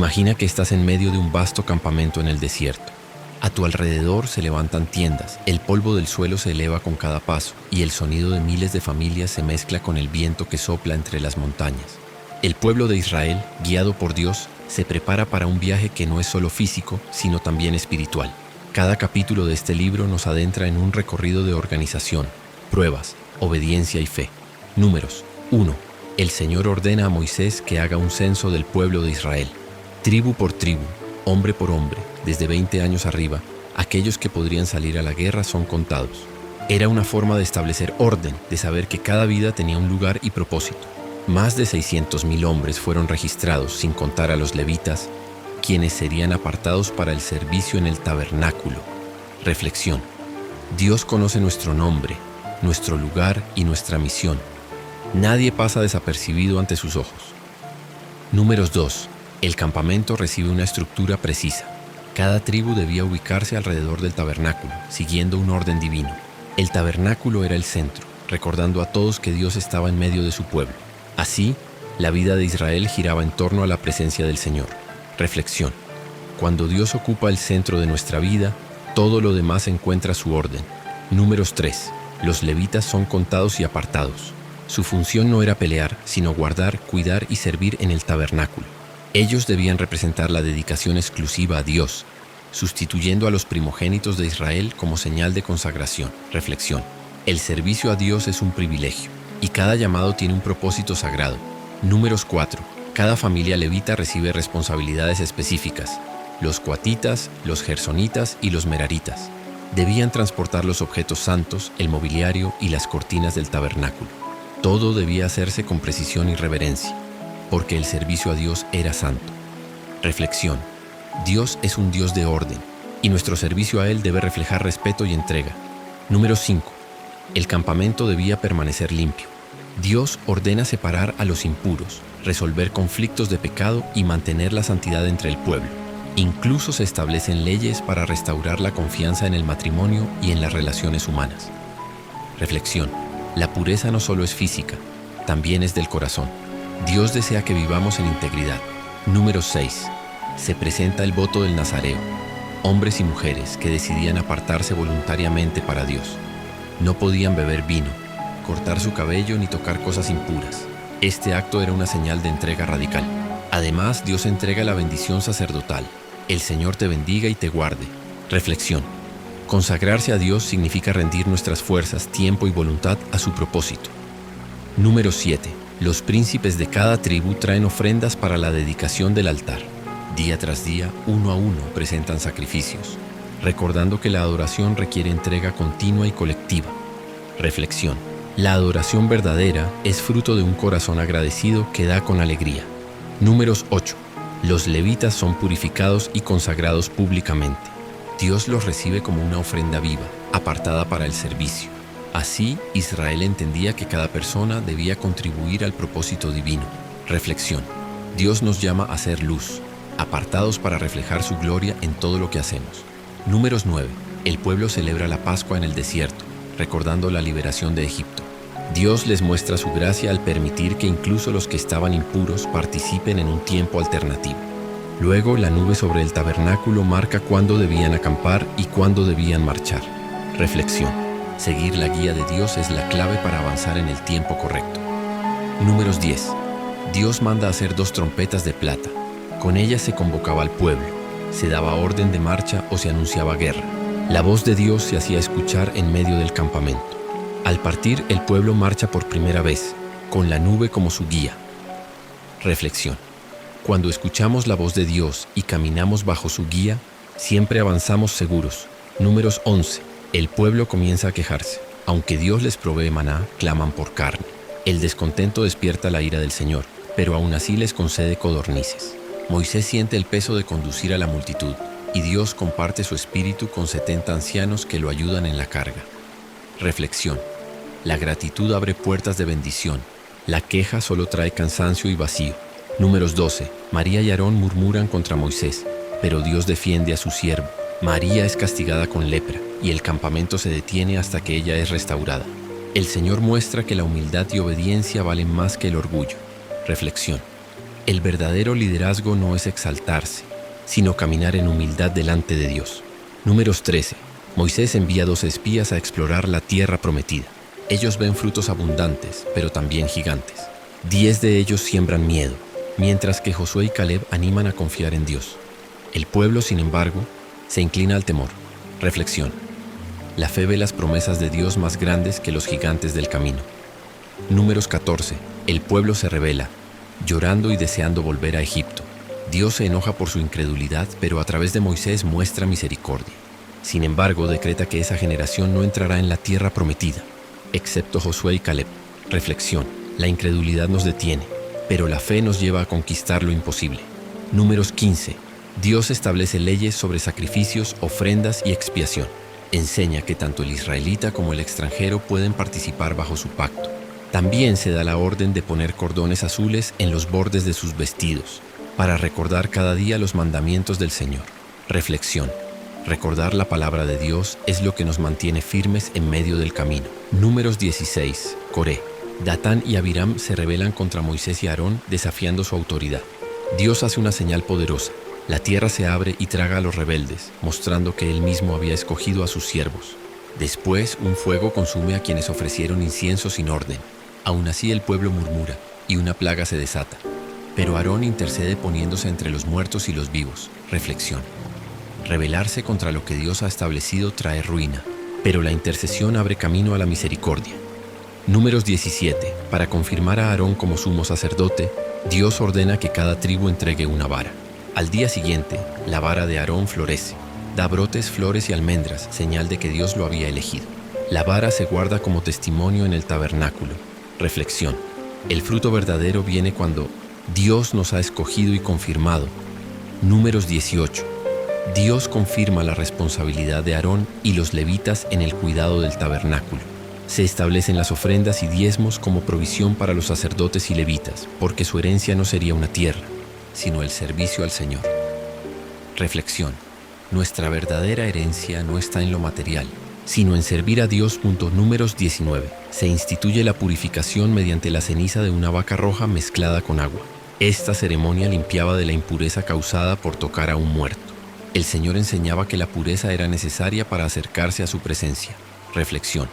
Imagina que estás en medio de un vasto campamento en el desierto. A tu alrededor se levantan tiendas, el polvo del suelo se eleva con cada paso y el sonido de miles de familias se mezcla con el viento que sopla entre las montañas. El pueblo de Israel, guiado por Dios, se prepara para un viaje que no es solo físico, sino también espiritual. Cada capítulo de este libro nos adentra en un recorrido de organización, pruebas, obediencia y fe. Números 1. El Señor ordena a Moisés que haga un censo del pueblo de Israel. Tribu por tribu, hombre por hombre, desde 20 años arriba, aquellos que podrían salir a la guerra son contados. Era una forma de establecer orden, de saber que cada vida tenía un lugar y propósito. Más de 600,000 hombres fueron registrados, sin contar a los levitas, quienes serían apartados para el servicio en el tabernáculo. Reflexión. Dios conoce nuestro nombre, nuestro lugar y nuestra misión. Nadie pasa desapercibido ante sus ojos. Números 2. El campamento recibe una estructura precisa. Cada tribu debía ubicarse alrededor del tabernáculo, siguiendo un orden divino. El tabernáculo era el centro, recordando a todos que Dios estaba en medio de su pueblo. Así, la vida de Israel giraba en torno a la presencia del Señor. Reflexión. Cuando Dios ocupa el centro de nuestra vida, todo lo demás encuentra su orden. Números 3. Los levitas son contados y apartados. Su función no era pelear, sino guardar, cuidar y servir en el tabernáculo. Ellos debían representar la dedicación exclusiva a Dios, sustituyendo a los primogénitos de Israel como señal de consagración. Reflexión. El servicio a Dios es un privilegio, y cada llamado tiene un propósito sagrado. Números 4. Cada familia levita recibe responsabilidades específicas. Los coatitas, los gersonitas y los meraritas debían transportar los objetos santos, el mobiliario y las cortinas del tabernáculo. Todo debía hacerse con precisión y reverencia, porque el servicio a Dios era santo. Reflexión. Dios es un Dios de orden, y nuestro servicio a Él debe reflejar respeto y entrega. Número 5. El campamento debía permanecer limpio. Dios ordena separar a los impuros, resolver conflictos de pecado y mantener la santidad entre el pueblo. Incluso se establecen leyes para restaurar la confianza en el matrimonio y en las relaciones humanas. Reflexión. La pureza no solo es física, también es del corazón. Dios desea que vivamos en integridad. Número 6. Se presenta el voto del nazareo. Hombres y mujeres que decidían apartarse voluntariamente para Dios. No podían beber vino, cortar su cabello ni tocar cosas impuras. Este acto era una señal de entrega radical. Además, Dios entrega la bendición sacerdotal. El Señor te bendiga y te guarde. Reflexión. Consagrarse a Dios significa rendir nuestras fuerzas, tiempo y voluntad a su propósito. Número 7. Los príncipes de cada tribu traen ofrendas para la dedicación del altar. Día tras día, uno a uno, presentan sacrificios, recordando que la adoración requiere entrega continua y colectiva. Reflexión. La adoración verdadera es fruto de un corazón agradecido que da con alegría. Números 8. Los levitas son purificados y consagrados públicamente. Dios los recibe como una ofrenda viva, apartada para el servicio. Así, Israel entendía que cada persona debía contribuir al propósito divino. Reflexión. Dios nos llama a ser luz, apartados para reflejar su gloria en todo lo que hacemos. Números 9. El pueblo celebra la Pascua en el desierto, recordando la liberación de Egipto. Dios les muestra su gracia al permitir que incluso los que estaban impuros participen en un tiempo alternativo. Luego, la nube sobre el tabernáculo marca cuándo debían acampar y cuándo debían marchar. Reflexión. Seguir la guía de Dios es la clave para avanzar en el tiempo correcto. Números 10. Dios manda hacer 2 trompetas de plata. Con ellas se convocaba al pueblo, se daba orden de marcha o se anunciaba guerra. La voz de Dios se hacía escuchar en medio del campamento. Al partir, el pueblo marcha por primera vez, con la nube como su guía. Reflexión. Cuando escuchamos la voz de Dios y caminamos bajo su guía, siempre avanzamos seguros. Números 11. El pueblo comienza a quejarse. Aunque Dios les provee maná, claman por carne. El descontento despierta la ira del Señor, pero aún así les concede codornices. Moisés siente el peso de conducir a la multitud, y Dios comparte su espíritu con 70 ancianos que lo ayudan en la carga. Reflexión. La gratitud abre puertas de bendición. La queja solo trae cansancio y vacío. Números 12. María y Aarón murmuran contra Moisés, pero Dios defiende a su siervo. María es castigada con lepra, y el campamento se detiene hasta que ella es restaurada. El Señor muestra que la humildad y obediencia valen más que el orgullo. Reflexión. El verdadero liderazgo no es exaltarse, sino caminar en humildad delante de Dios. Números 13. Moisés envía 2 espías a explorar la tierra prometida. Ellos ven frutos abundantes, pero también gigantes. 10 de ellos siembran miedo, mientras que Josué y Caleb animan a confiar en Dios. El pueblo, sin embargo, se inclina al temor. Reflexión. La fe ve las promesas de Dios más grandes que los gigantes del camino. Números 14. El pueblo se rebela, llorando y deseando volver a Egipto. Dios se enoja por su incredulidad, pero a través de Moisés muestra misericordia. Sin embargo, decreta que esa generación no entrará en la tierra prometida, excepto Josué y Caleb. Reflexión. La incredulidad nos detiene, pero la fe nos lleva a conquistar lo imposible. Números 15. Dios establece leyes sobre sacrificios, ofrendas y expiación. Enseña que tanto el israelita como el extranjero pueden participar bajo su pacto. También se da la orden de poner cordones azules en los bordes de sus vestidos, para recordar cada día los mandamientos del Señor. Reflexión. Recordar la palabra de Dios es lo que nos mantiene firmes en medio del camino. Números 16. Coré. Datán y Abiram se rebelan contra Moisés y Aarón, desafiando su autoridad. Dios hace una señal poderosa. La tierra se abre y traga a los rebeldes, mostrando que Él mismo había escogido a sus siervos. Después, un fuego consume a quienes ofrecieron incienso sin orden. Aún así el pueblo murmura, y una plaga se desata. Pero Aarón intercede poniéndose entre los muertos y los vivos. Reflexión. Rebelarse contra lo que Dios ha establecido trae ruina, pero la intercesión abre camino a la misericordia. Números 17. Para confirmar a Aarón como sumo sacerdote, Dios ordena que cada tribu entregue una vara. Al día siguiente, la vara de Aarón florece, da brotes, flores y almendras, señal de que Dios lo había elegido. La vara se guarda como testimonio en el tabernáculo. Reflexión. El fruto verdadero viene cuando Dios nos ha escogido y confirmado. Números 18. Dios confirma la responsabilidad de Aarón y los levitas en el cuidado del tabernáculo. Se establecen las ofrendas y diezmos como provisión para los sacerdotes y levitas, porque su herencia no sería una tierra, sino el servicio al Señor. Reflexión. Nuestra verdadera herencia no está en lo material, sino en servir a Dios. Números 19. Se instituye la purificación mediante la ceniza de una vaca roja mezclada con agua. Esta ceremonia limpiaba de la impureza causada por tocar a un muerto. El Señor enseñaba que la pureza era necesaria para acercarse a su presencia. Reflexión.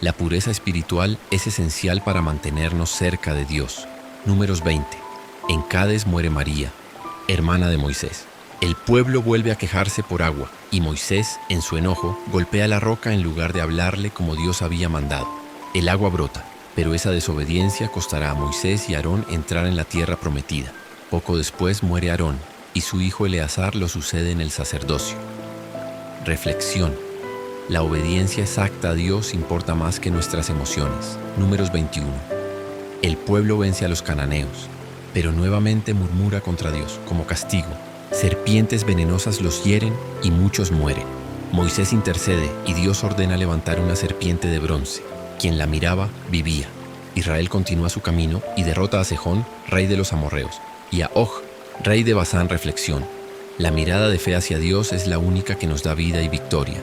La pureza espiritual es esencial para mantenernos cerca de Dios. Números 20. En Cades muere María, hermana de Moisés. El pueblo vuelve a quejarse por agua, y Moisés, en su enojo, golpea la roca en lugar de hablarle como Dios había mandado. El agua brota, pero esa desobediencia costará a Moisés y Aarón entrar en la tierra prometida. Poco después muere Aarón, y su hijo Eleazar lo sucede en el sacerdocio. Reflexión. La obediencia exacta a Dios importa más que nuestras emociones. Números 21. El pueblo vence a los cananeos, pero nuevamente murmura contra Dios como castigo. Serpientes venenosas los hieren y muchos mueren. Moisés intercede y Dios ordena levantar una serpiente de bronce. Quien la miraba, vivía. Israel continúa su camino y derrota a Sejón, rey de los amorreos, y a Og, rey de Basán. Reflexión. La mirada de fe hacia Dios es la única que nos da vida y victoria.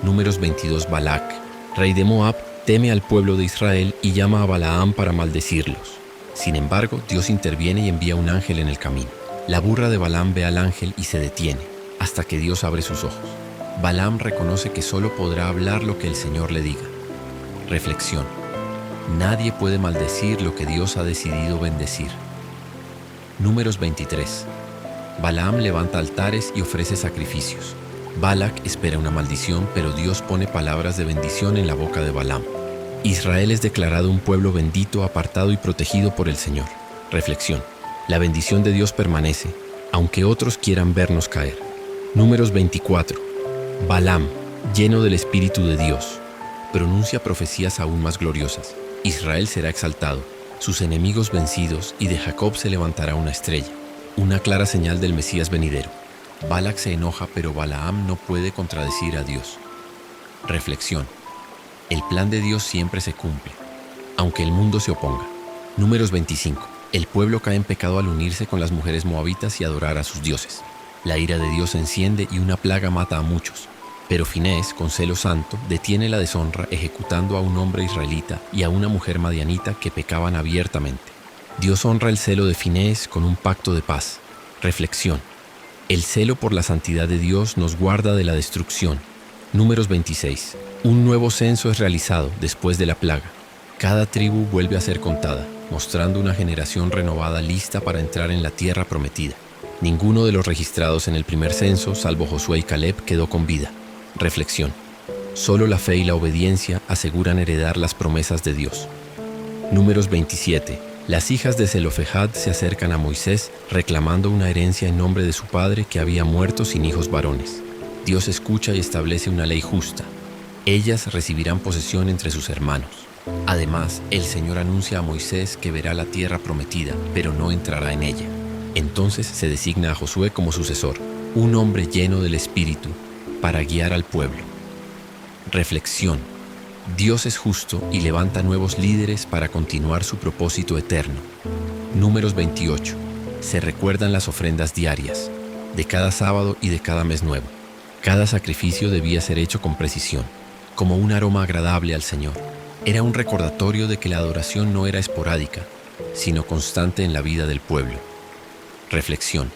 Números 22. Balac, rey de Moab, teme al pueblo de Israel y llama a Balaam para maldecirlos. Sin embargo, Dios interviene y envía un ángel en el camino. La burra de Balaam ve al ángel y se detiene, hasta que Dios abre sus ojos. Balaam reconoce que solo podrá hablar lo que el Señor le diga. Reflexión. Nadie puede maldecir lo que Dios ha decidido bendecir. Números 23. Balaam levanta altares y ofrece sacrificios. Balac espera una maldición, pero Dios pone palabras de bendición en la boca de Balaam. Israel es declarado un pueblo bendito, apartado y protegido por el Señor. Reflexión. La bendición de Dios permanece, aunque otros quieran vernos caer. Números 24. Balaam, lleno del Espíritu de Dios, pronuncia profecías aún más gloriosas. Israel será exaltado, sus enemigos vencidos, y de Jacob se levantará una estrella, una clara señal del Mesías venidero. Balac se enoja, pero Balaam no puede contradecir a Dios. Reflexión. El plan de Dios siempre se cumple, aunque el mundo se oponga. Números 25. El pueblo cae en pecado al unirse con las mujeres moabitas y adorar a sus dioses. La ira de Dios se enciende y una plaga mata a muchos. Pero Finés, con celo santo, detiene la deshonra ejecutando a un hombre israelita y a una mujer madianita que pecaban abiertamente. Dios honra el celo de Finés con un pacto de paz. Reflexión. El celo por la santidad de Dios nos guarda de la destrucción. Números 26. Un nuevo censo es realizado después de la plaga. Cada tribu vuelve a ser contada, mostrando una generación renovada lista para entrar en la tierra prometida. Ninguno de los registrados en el primer censo, salvo Josué y Caleb, quedó con vida. Reflexión. Solo la fe y la obediencia aseguran heredar las promesas de Dios. Números 27. Las hijas de Zelofejad se acercan a Moisés reclamando una herencia en nombre de su padre que había muerto sin hijos varones. Dios escucha y establece una ley justa. Ellas recibirán posesión entre sus hermanos. Además, el Señor anuncia a Moisés que verá la tierra prometida, pero no entrará en ella. Entonces se designa a Josué como sucesor, un hombre lleno del Espíritu, para guiar al pueblo. Reflexión. Dios es justo y levanta nuevos líderes para continuar su propósito eterno. Números 28. Se recuerdan las ofrendas diarias, de cada sábado y de cada mes nuevo. Cada sacrificio debía ser hecho con precisión, como un aroma agradable al Señor. Era un recordatorio de que la adoración no era esporádica, sino constante en la vida del pueblo. Reflexión.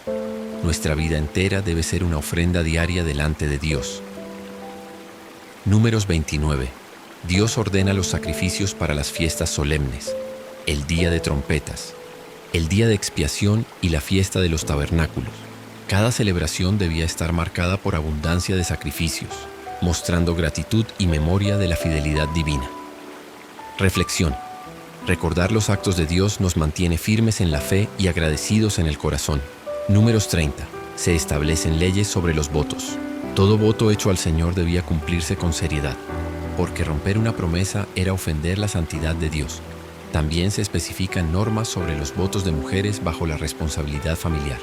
Nuestra vida entera debe ser una ofrenda diaria delante de Dios. Números 29. Dios ordena los sacrificios para las fiestas solemnes, el día de trompetas, el día de expiación y la fiesta de los tabernáculos. Cada celebración debía estar marcada por abundancia de sacrificios, mostrando gratitud y memoria de la fidelidad divina. Reflexión. Recordar los actos de Dios nos mantiene firmes en la fe y agradecidos en el corazón. Números 30. Se establecen leyes sobre los votos. Todo voto hecho al Señor debía cumplirse con seriedad, porque romper una promesa era ofender la santidad de Dios. También se especifican normas sobre los votos de mujeres bajo la responsabilidad familiar.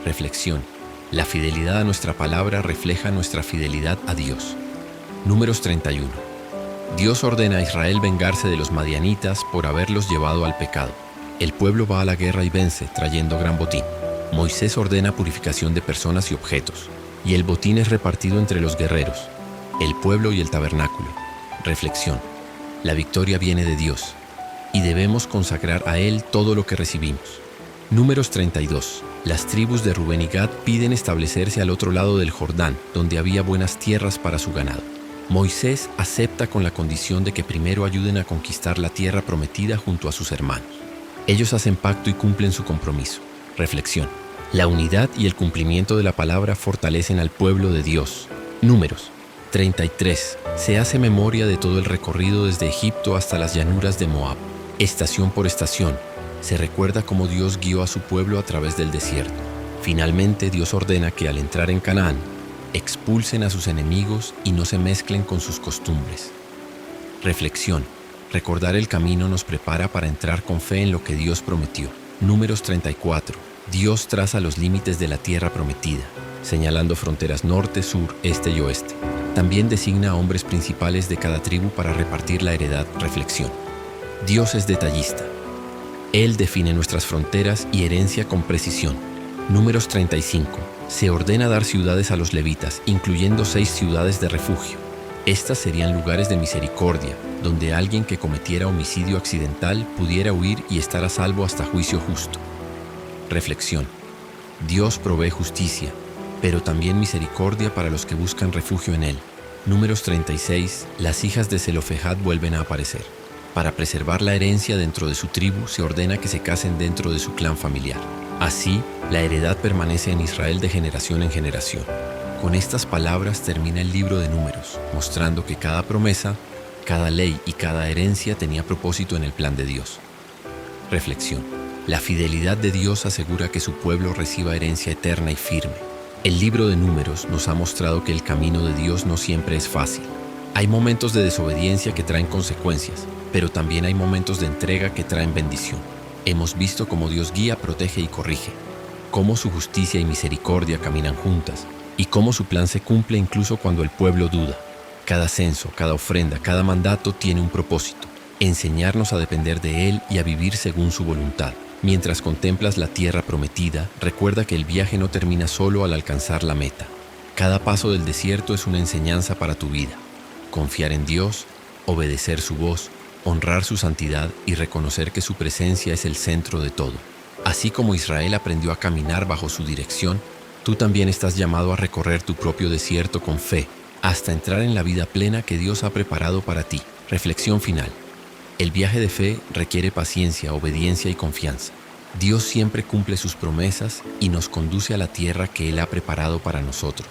Reflexión. La fidelidad a nuestra palabra refleja nuestra fidelidad a Dios. Números 31. Dios ordena a Israel vengarse de los madianitas por haberlos llevado al pecado. El pueblo va a la guerra y vence, trayendo gran botín. Moisés ordena purificación de personas y objetos, y el botín es repartido entre los guerreros, el pueblo y el tabernáculo. Reflexión. La victoria viene de Dios, y debemos consagrar a Él todo lo que recibimos. Números 32. Las tribus de Rubén y Gad piden establecerse al otro lado del Jordán, donde había buenas tierras para su ganado. Moisés acepta con la condición de que primero ayuden a conquistar la tierra prometida junto a sus hermanos. Ellos hacen pacto y cumplen su compromiso. Reflexión. La unidad y el cumplimiento de la palabra fortalecen al pueblo de Dios. Números 33. Se hace memoria de todo el recorrido desde Egipto hasta las llanuras de Moab. Estación por estación, se recuerda cómo Dios guió a su pueblo a través del desierto. Finalmente, Dios ordena que al entrar en Canaán, expulsen a sus enemigos y no se mezclen con sus costumbres. Reflexión. Recordar el camino nos prepara para entrar con fe en lo que Dios prometió. Números 34. Dios traza los límites de la tierra prometida, señalando fronteras norte, sur, este y oeste. También designa a hombres principales de cada tribu para repartir la heredad. Reflexión. Dios es detallista. Él define nuestras fronteras y herencia con precisión. Números 35. Se ordena dar ciudades a los levitas, incluyendo 6 ciudades de refugio. Estas serían lugares de misericordia, donde alguien que cometiera homicidio accidental pudiera huir y estar a salvo hasta juicio justo. Reflexión. Dios provee justicia, pero también misericordia para los que buscan refugio en Él. Números 36. Las hijas de Zelofejad vuelven a aparecer. Para preservar la herencia dentro de su tribu, se ordena que se casen dentro de su clan familiar. Así, la heredad permanece en Israel de generación en generación. Con estas palabras termina el libro de Números, mostrando que cada promesa, cada ley y cada herencia tenía propósito en el plan de Dios. Reflexión. La fidelidad de Dios asegura que su pueblo reciba herencia eterna y firme. El libro de Números nos ha mostrado que el camino de Dios no siempre es fácil. Hay momentos de desobediencia que traen consecuencias, pero también hay momentos de entrega que traen bendición. Hemos visto cómo Dios guía, protege y corrige, cómo su justicia y misericordia caminan juntas, y cómo su plan se cumple incluso cuando el pueblo duda. Cada censo, cada ofrenda, cada mandato tiene un propósito: enseñarnos a depender de Él y a vivir según su voluntad. Mientras contemplas la tierra prometida, recuerda que el viaje no termina solo al alcanzar la meta. Cada paso del desierto es una enseñanza para tu vida. Confiar en Dios, obedecer su voz, honrar su santidad y reconocer que su presencia es el centro de todo. Así como Israel aprendió a caminar bajo su dirección, tú también estás llamado a recorrer tu propio desierto con fe, hasta entrar en la vida plena que Dios ha preparado para ti. Reflexión final. El viaje de fe requiere paciencia, obediencia y confianza. Dios siempre cumple sus promesas y nos conduce a la tierra que Él ha preparado para nosotros.